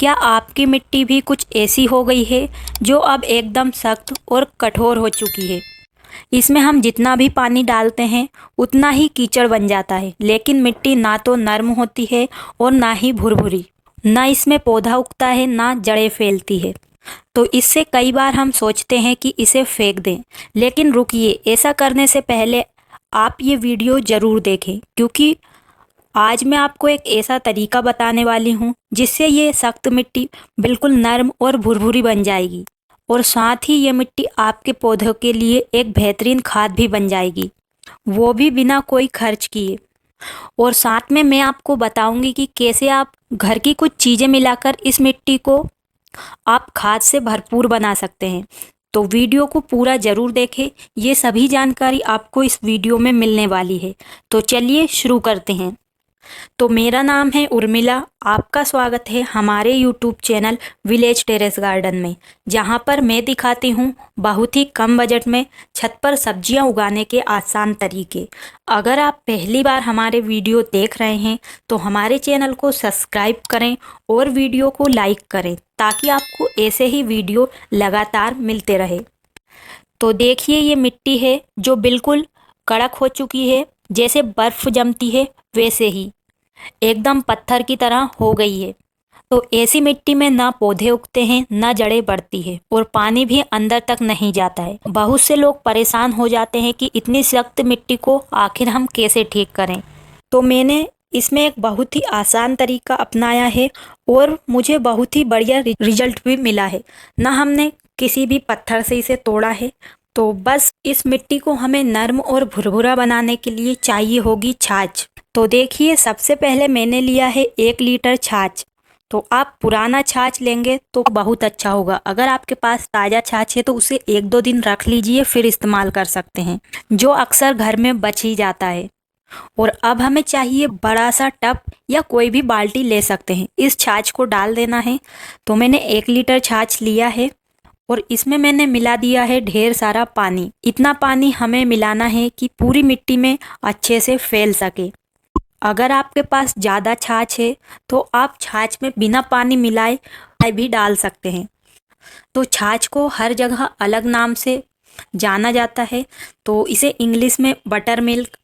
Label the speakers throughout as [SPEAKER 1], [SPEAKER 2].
[SPEAKER 1] क्या आपकी मिट्टी भी कुछ ऐसी हो गई है जो अब एकदम सख्त और कठोर हो चुकी है? इसमें हम जितना भी पानी डालते हैं उतना ही कीचड़ बन जाता है, लेकिन मिट्टी ना तो नर्म होती है और ना ही भुरभुरी। ना इसमें पौधा उगता है, ना जड़ें फैलती है। तो इससे कई बार हम सोचते हैं कि इसे फेंक दें, लेकिन रुकिए, ऐसा करने से पहले आप ये वीडियो ज़रूर देखें, क्योंकि आज मैं आपको एक ऐसा तरीका बताने वाली हूँ जिससे ये सख्त मिट्टी बिल्कुल नरम और भुरभुरी बन जाएगी, और साथ ही ये मिट्टी आपके पौधों के लिए एक बेहतरीन खाद भी बन जाएगी, वो भी बिना कोई खर्च किए। और साथ में मैं आपको बताऊंगी कि कैसे आप घर की कुछ चीज़ें मिलाकर इस मिट्टी को आप खाद से भरपूर बना सकते हैं। तो वीडियो को पूरा ज़रूर देखें, ये सभी जानकारी आपको इस वीडियो में मिलने वाली है। तो चलिए शुरू करते हैं। तो मेरा नाम है उर्मिला, आपका स्वागत है हमारे YouTube channel village terrace garden में, जहां पर मैं दिखाती हूं बहुत ही कम बजट में छत पर सब्जियां उगाने के आसान तरीके। अगर आप पहली बार हमारे वीडियो देख रहे हैं तो हमारे चैनल को सब्सक्राइब करें और वीडियो को लाइक करें, ताकि आपको ऐसे ही वीडियो लगातार मिलते रहे। तो देखिए, ये मिट्टी है जो बिल्कुल कड़क हो चुकी है, जैसे बर्फ़ जमती है वैसे ही एकदम पत्थर की तरह हो गई है। तो ऐसी मिट्टी में ना पौधे उगते हैं, ना जड़ें बढ़ती है, और पानी भी अंदर तक नहीं जाता है। बहुत से लोग परेशान हो जाते हैं कि इतनी सख्त मिट्टी को आखिर हम कैसे ठीक करें। तो मैंने इसमें एक बहुत ही आसान तरीका अपनाया है और मुझे बहुत ही बढ़िया रिजल्ट भी मिला है। ना हमने किसी भी पत्थर से इसे तोड़ा है। तो बस इस मिट्टी को हमें नर्म और भुरभुरा बनाने के लिए चाहिए होगी छाछ। तो देखिए, सबसे पहले मैंने लिया है 1 लीटर छाछ। तो आप पुराना छाछ लेंगे तो बहुत अच्छा होगा। अगर आपके पास ताज़ा छाछ है तो उसे 1-2 दिन रख लीजिए, फिर इस्तेमाल कर सकते हैं, जो अक्सर घर में बच ही जाता है। और अब हमें चाहिए बड़ा सा टब या कोई भी बाल्टी ले सकते हैं। इस छाछ को डाल देना है। तो मैंने 1 लीटर छाछ लिया है और इसमें मैंने मिला दिया है ढेर सारा पानी। इतना पानी हमें मिलाना है कि पूरी मिट्टी में अच्छे से फैल सके। अगर आपके पास ज़्यादा छाछ है तो आप छाछ में बिना पानी मिलाए भी डाल सकते हैं। तो छाछ को हर जगह अलग नाम से जाना जाता है। तो इसे इंग्लिश में बटर मिल्क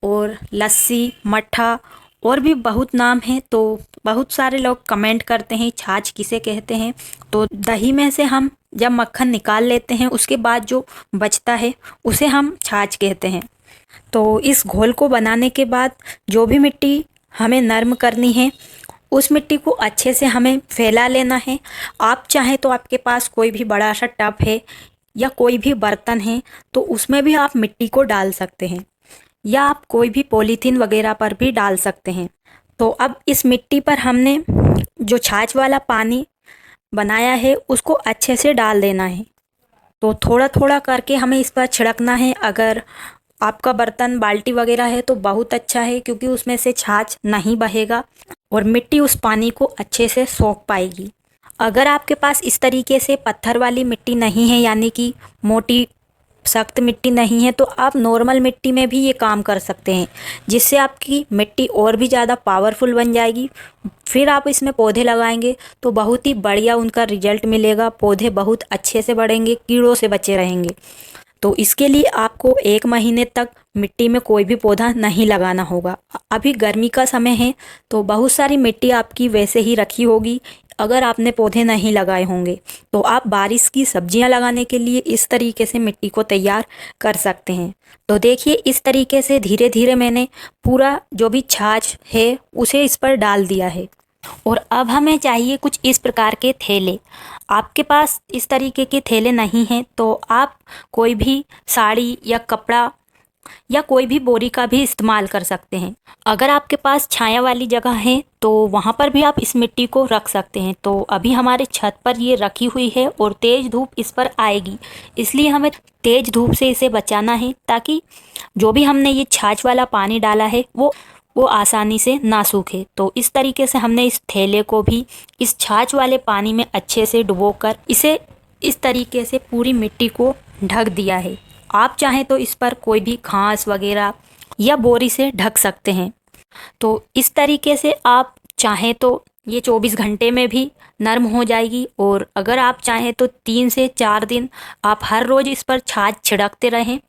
[SPEAKER 1] और लस्सी, मट्ठा और भी बहुत नाम है। तो बहुत सारे लोग कमेंट करते हैं छाछ किसे कहते हैं। तो दही में से हम जब मक्खन निकाल लेते हैं उसके बाद जो बचता है उसे हम छाछ कहते हैं। तो इस घोल को बनाने के बाद जो भी मिट्टी हमें नर्म करनी है उस मिट्टी को अच्छे से हमें फैला लेना है। आप चाहें तो आपके पास कोई भी बड़ा सा टब है या कोई भी बर्तन है तो उसमें भी आप मिट्टी को डाल सकते हैं, या आप कोई भी पॉलीथीन वगैरह पर भी डाल सकते हैं। तो अब इस मिट्टी पर हमने जो छाछ वाला पानी बनाया है उसको अच्छे से डाल देना है। तो थोड़ा थोड़ा करके हमें इस पर छिड़कना है। अगर आपका बर्तन बाल्टी वगैरह है तो बहुत अच्छा है, क्योंकि उसमें से छाछ नहीं बहेगा और मिट्टी उस पानी को अच्छे से सोख पाएगी। अगर आपके पास इस तरीके से पत्थर वाली मिट्टी नहीं है, यानी कि मोटी सख्त मिट्टी नहीं है, तो आप नॉर्मल मिट्टी में भी ये काम कर सकते हैं, जिससे आपकी मिट्टी और भी ज़्यादा पावरफुल बन जाएगी। फिर आप इसमें पौधे लगाएंगे तो बहुत ही बढ़िया उनका रिजल्ट मिलेगा। पौधे बहुत अच्छे से बढ़ेंगे, कीड़ों से बचे रहेंगे। तो इसके लिए आपको 1 महीने तक मिट्टी में कोई भी पौधा नहीं लगाना होगा। अभी गर्मी का समय है तो बहुत सारी मिट्टी आपकी वैसे ही रखी होगी अगर आपने पौधे नहीं लगाए होंगे। तो आप बारिश की सब्जियां लगाने के लिए इस तरीके से मिट्टी को तैयार कर सकते हैं। तो देखिए, इस तरीके से धीरे धीरे मैंने पूरा जो भी छाछ है उसे इस पर डाल दिया है। और अब हमें चाहिए कुछ इस प्रकार के थैले। आपके पास इस तरीके के थैले नहीं हैं तो आप कोई भी साड़ी या कपड़ा या कोई भी बोरी का भी इस्तेमाल कर सकते हैं। अगर आपके पास छाया वाली जगह है तो वहाँ पर भी आप इस मिट्टी को रख सकते हैं। तो अभी हमारे छत पर ये रखी हुई है और तेज़ धूप इस पर आएगी, इसलिए हमें तेज़ धूप से इसे बचाना है, ताकि जो भी हमने ये छाछ वाला पानी डाला है वो आसानी से ना सूखे। तो इस तरीके से हमने इस थैले को भी इस छाछ वाले पानी में अच्छे से डुबोकर इसे इस तरीके से पूरी मिट्टी को ढक दिया है। आप चाहें तो इस पर कोई भी घास वगैरह या बोरी से ढक सकते हैं। तो इस तरीके से आप चाहें तो ये 24 घंटे में भी नरम हो जाएगी। और अगर आप चाहें तो 3 से 4 दिन आप हर रोज़ इस पर छाछ छिड़कते रहें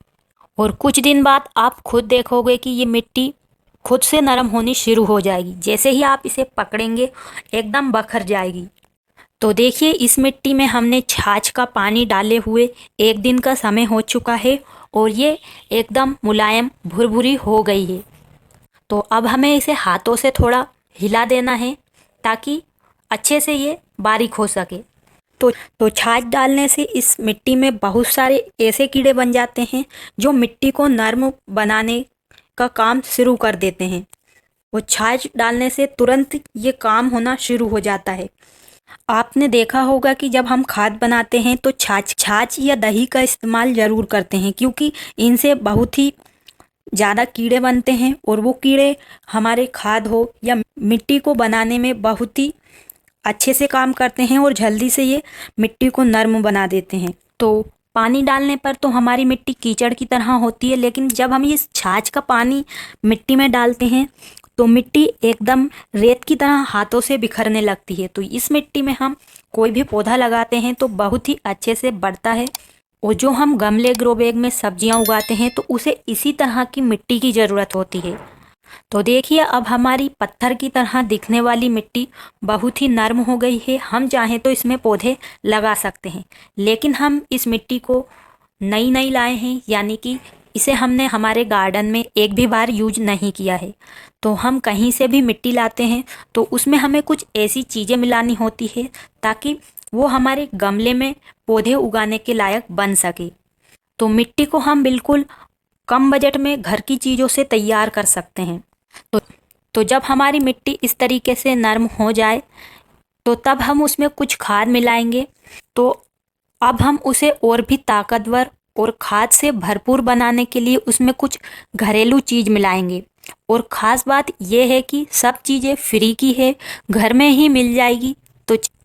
[SPEAKER 1] और कुछ दिन बाद आप खुद देखोगे कि ये मिट्टी खुद से नरम होनी शुरू हो जाएगी। जैसे ही आप इसे पकड़ेंगे एकदम बखर जाएगी। तो देखिए, इस मिट्टी में हमने छाछ का पानी डाले हुए 1 दिन का समय हो चुका है और ये एकदम मुलायम भुरभुरी हो गई है। तो अब हमें इसे हाथों से थोड़ा हिला देना है ताकि अच्छे से ये बारीक हो सके। तो छाछ डालने से इस मिट्टी में बहुत सारे ऐसे कीड़े बन जाते हैं जो मिट्टी को नरम बनाने का काम शुरू कर देते हैं। वो छाछ डालने से तुरंत ये काम होना शुरू हो जाता है। आपने देखा होगा कि जब हम खाद बनाते हैं तो छाछ या दही का इस्तेमाल ज़रूर करते हैं, क्योंकि इनसे बहुत ही ज़्यादा कीड़े बनते हैं और वो कीड़े हमारे खाद हो या मिट्टी को बनाने में बहुत ही अच्छे से काम करते हैं और जल्दी से ये मिट्टी को नरम बना देते हैं। तो पानी डालने पर तो हमारी मिट्टी कीचड़ की तरह होती है, लेकिन जब हम ये छाछ का पानी मिट्टी में डालते हैं तो मिट्टी एकदम रेत की तरह हाथों से बिखरने लगती है। तो इस मिट्टी में हम कोई भी पौधा लगाते हैं तो बहुत ही अच्छे से बढ़ता है। और जो हम गमले ग्रो बैग में सब्जियां उगाते हैं तो उसे इसी तरह की मिट्टी की ज़रूरत होती है। तो देखिए, अब हमारी पत्थर की तरह दिखने वाली मिट्टी बहुत ही नरम हो गई है। हम चाहें तो इसमें पौधे लगा सकते हैं, लेकिन हम इस मिट्टी को नई लाए हैं, यानी कि इसे हमने हमारे गार्डन में एक भी बार यूज नहीं किया है। तो हम कहीं से भी मिट्टी लाते हैं तो उसमें हमें कुछ ऐसी चीज़ें मिलानी होती है ताकि वो हमारे गमले में पौधे उगाने के लायक बन सके। तो मिट्टी को हम बिल्कुल कम बजट में घर की चीज़ों से तैयार कर सकते हैं। तो जब हमारी मिट्टी इस तरीके से नरम हो जाए तो तब हम उसमें कुछ खाद मिलाएंगे। तो अब हम उसे और भी ताकतवर और खाद से भरपूर बनाने के लिए उसमें कुछ घरेलू चीज़ मिलाएंगे। और ख़ास बात यह है कि सब चीज़ें फ्री की है, घर में ही मिल जाएगी।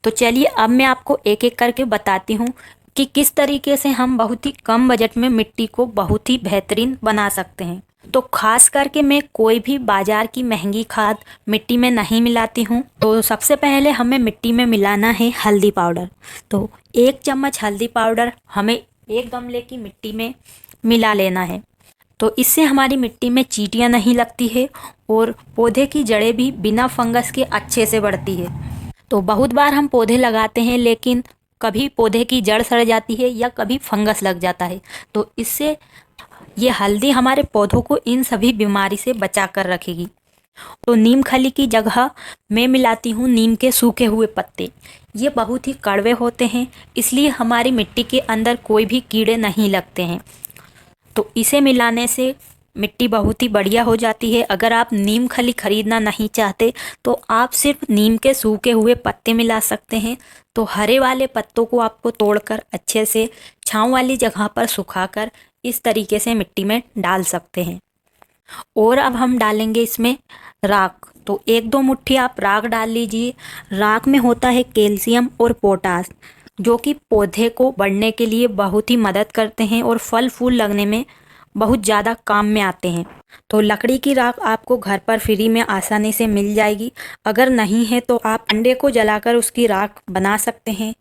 [SPEAKER 1] तो चलिए अब मैं आपको एक एक करके बताती हूँ कि किस तरीके से हम बहुत ही कम बजट में मिट्टी को बहुत ही बेहतरीन बना सकते हैं। तो खास करके मैं कोई भी बाजार की महंगी खाद मिट्टी में नहीं मिलाती हूँ। तो सबसे पहले हमें मिट्टी में मिलाना है हल्दी पाउडर। तो 1 चम्मच हल्दी पाउडर हमें 1 गमले की मिट्टी में मिला लेना है। तो इससे हमारी मिट्टी में चींटियाँ नहीं लगती है और पौधे की जड़ें भी बिना फंगस के अच्छे से बढ़ती है। तो बहुत बार हम पौधे लगाते हैं लेकिन कभी पौधे की जड़ सड़ जाती है या कभी फंगस लग जाता है। तो इससे ये हल्दी हमारे पौधों को इन सभी बीमारी से बचा कर रखेगी। तो नीम खली की जगह मैं मिलाती हूँ नीम के सूखे हुए पत्ते। ये बहुत ही कड़वे होते हैं, इसलिए हमारी मिट्टी के अंदर कोई भी कीड़े नहीं लगते हैं। तो इसे मिलाने से मिट्टी बहुत ही बढ़िया हो जाती है। अगर आप नीम खली खरीदना नहीं चाहते तो आप सिर्फ नीम के सूखे हुए पत्ते मिला सकते हैं। तो हरे वाले पत्तों को आपको तोड़कर अच्छे से छांव वाली जगह पर सुखाकर इस तरीके से मिट्टी में डाल सकते हैं। और अब हम डालेंगे इसमें राख। तो 1-2 मुट्ठी आप राख डाल लीजिए। राख में होता है कैल्शियम और पोटास, जो कि पौधे को बढ़ने के लिए बहुत ही मदद करते हैं और फल फूल लगने में बहुत ज़्यादा काम में आते हैं। तो लकड़ी की राख आपको घर पर फ्री में आसानी से मिल जाएगी। अगर नहीं है तो आप अंडे को जलाकर उसकी राख बना सकते हैं।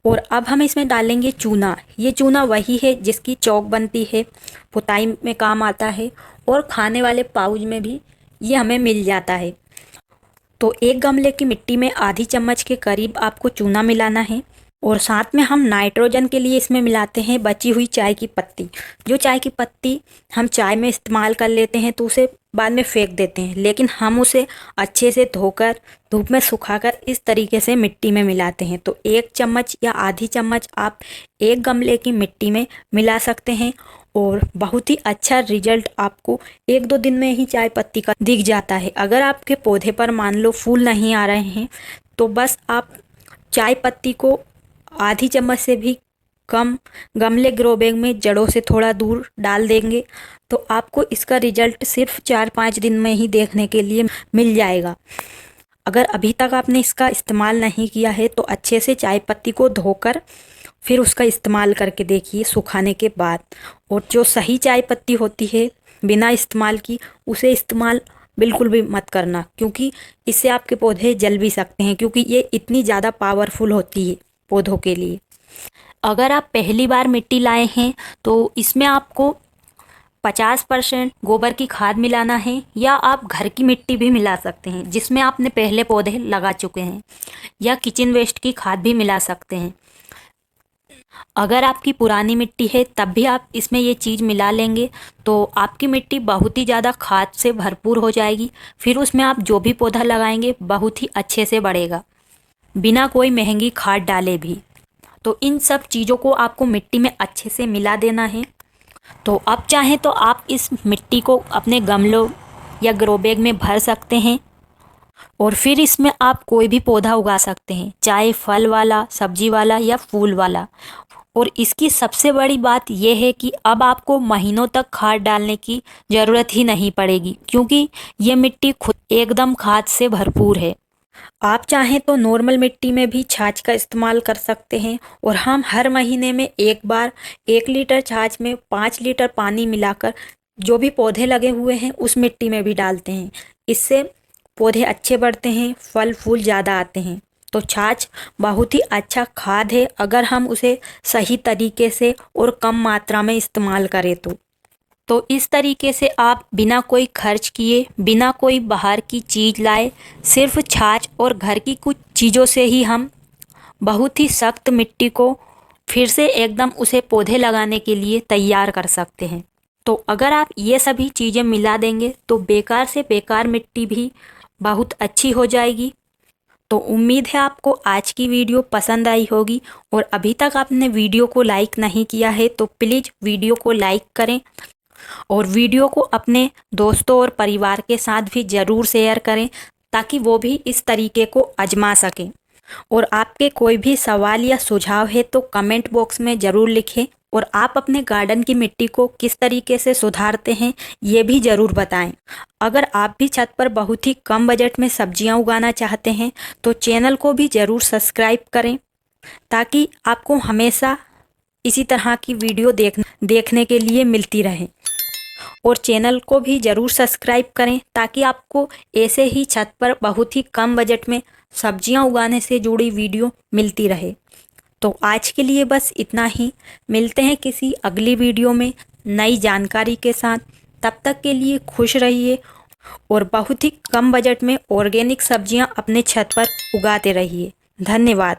[SPEAKER 1] और अब हम इसमें डालेंगे चूना। ये चूना वही है जिसकी चौक बनती है, पुताई में काम आता है और खाने वाले पाउच में भी ये हमें मिल जाता है। तो 1 गमले की मिट्टी में आधी चम्मच के करीब आपको चूना मिलाना है। और साथ में हम नाइट्रोजन के लिए इसमें मिलाते हैं बची हुई चाय की पत्ती। जो चाय की पत्ती हम चाय में इस्तेमाल कर लेते हैं तो उसे बाद में फेंक देते हैं, लेकिन हम उसे अच्छे से धोकर धूप में सुखाकर इस तरीके से मिट्टी में मिलाते हैं। तो 1 चम्मच या आधी चम्मच आप 1 गमले की मिट्टी में मिला सकते हैं और बहुत ही अच्छा रिजल्ट आपको 1-2 दिन में ही चाय पत्ती का दिख जाता है। अगर आपके पौधे पर मान लो फूल नहीं आ रहे हैं तो बस आप चाय पत्ती को आधी चम्मच से भी कम गमले ग्रो बैग में जड़ों से थोड़ा दूर डाल देंगे तो आपको इसका रिजल्ट सिर्फ 4-5 दिन में ही देखने के लिए मिल जाएगा। अगर अभी तक आपने इसका इस्तेमाल नहीं किया है तो अच्छे से चाय पत्ती को धोकर फिर उसका इस्तेमाल करके देखिए सुखाने के बाद। और जो सही चाय पत्ती होती है बिना इस्तेमाल की उसे इस्तेमाल बिल्कुल भी मत करना, क्योंकि इससे आपके पौधे जल भी सकते हैं, क्योंकि ये इतनी ज़्यादा पावरफुल होती है पौधों के लिए। अगर आप पहली बार मिट्टी लाए हैं तो इसमें आपको 50% गोबर की खाद मिलाना है, या आप घर की मिट्टी भी मिला सकते हैं जिसमें आपने पहले पौधे लगा चुके हैं, या किचन वेस्ट की खाद भी मिला सकते हैं। अगर आपकी पुरानी मिट्टी है तब भी आप इसमें ये चीज़ मिला लेंगे तो आपकी मिट्टी बहुत ही ज़्यादा खाद से भरपूर हो जाएगी। फिर उसमें आप जो भी पौधा लगाएंगे बहुत ही अच्छे से बढ़ेगा, बिना कोई महंगी खाद डाले भी। तो इन सब चीज़ों को आपको मिट्टी में अच्छे से मिला देना है। तो अब चाहें तो आप इस मिट्टी को अपने गमलों या ग्रो बैग में भर सकते हैं, और फिर इसमें आप कोई भी पौधा उगा सकते हैं, चाहे फल वाला, सब्जी वाला या फूल वाला। और इसकी सबसे बड़ी बात यह है कि अब आपको महीनों तक खाद डालने की ज़रूरत ही नहीं पड़ेगी, क्योंकि ये मिट्टी खुद एकदम खाद से भरपूर है। आप चाहें तो नॉर्मल मिट्टी में भी छाछ का इस्तेमाल कर सकते हैं, और हम हर महीने में एक बार 1 लीटर छाछ में 5 लीटर पानी मिलाकर जो भी पौधे लगे हुए हैं उस मिट्टी में भी डालते हैं। इससे पौधे अच्छे बढ़ते हैं, फल फूल ज़्यादा आते हैं। तो छाछ बहुत ही अच्छा खाद है अगर हम उसे सही तरीके से और कम मात्रा में इस्तेमाल करें तो इस तरीके से आप बिना कोई खर्च किए, बिना कोई बाहर की चीज़ लाए, सिर्फ छाछ और घर की कुछ चीज़ों से ही हम बहुत ही सख्त मिट्टी को फिर से एकदम उसे पौधे लगाने के लिए तैयार कर सकते हैं। तो अगर आप ये सभी चीज़ें मिला देंगे तो बेकार से बेकार मिट्टी भी बहुत अच्छी हो जाएगी। तो उम्मीद है आपको आज की वीडियो पसंद आई होगी, और अभी तक आपने वीडियो को लाइक नहीं किया है तो प्लीज़ वीडियो को लाइक करें, और वीडियो को अपने दोस्तों और परिवार के साथ भी ज़रूर शेयर करें ताकि वो भी इस तरीके को आजमा सकें। और आपके कोई भी सवाल या सुझाव है तो कमेंट बॉक्स में ज़रूर लिखें, और आप अपने गार्डन की मिट्टी को किस तरीके से सुधारते हैं ये भी ज़रूर बताएं। अगर आप भी छत पर बहुत ही कम बजट में सब्जियां उगाना चाहते हैं तो चैनल को भी ज़रूर सब्सक्राइब करें, ताकि आपको हमेशा इसी तरह की वीडियो देखने के लिए मिलती रहे। और चैनल को भी ज़रूर सब्सक्राइब करें ताकि आपको ऐसे ही छत पर बहुत ही कम बजट में सब्जियां उगाने से जुड़ी वीडियो मिलती रहे। तो आज के लिए बस इतना ही। मिलते हैं किसी अगली वीडियो में नई जानकारी के साथ। तब तक के लिए खुश रहिए और बहुत ही कम बजट में ऑर्गेनिक सब्जियां अपने छत पर उगाते रहिए। धन्यवाद।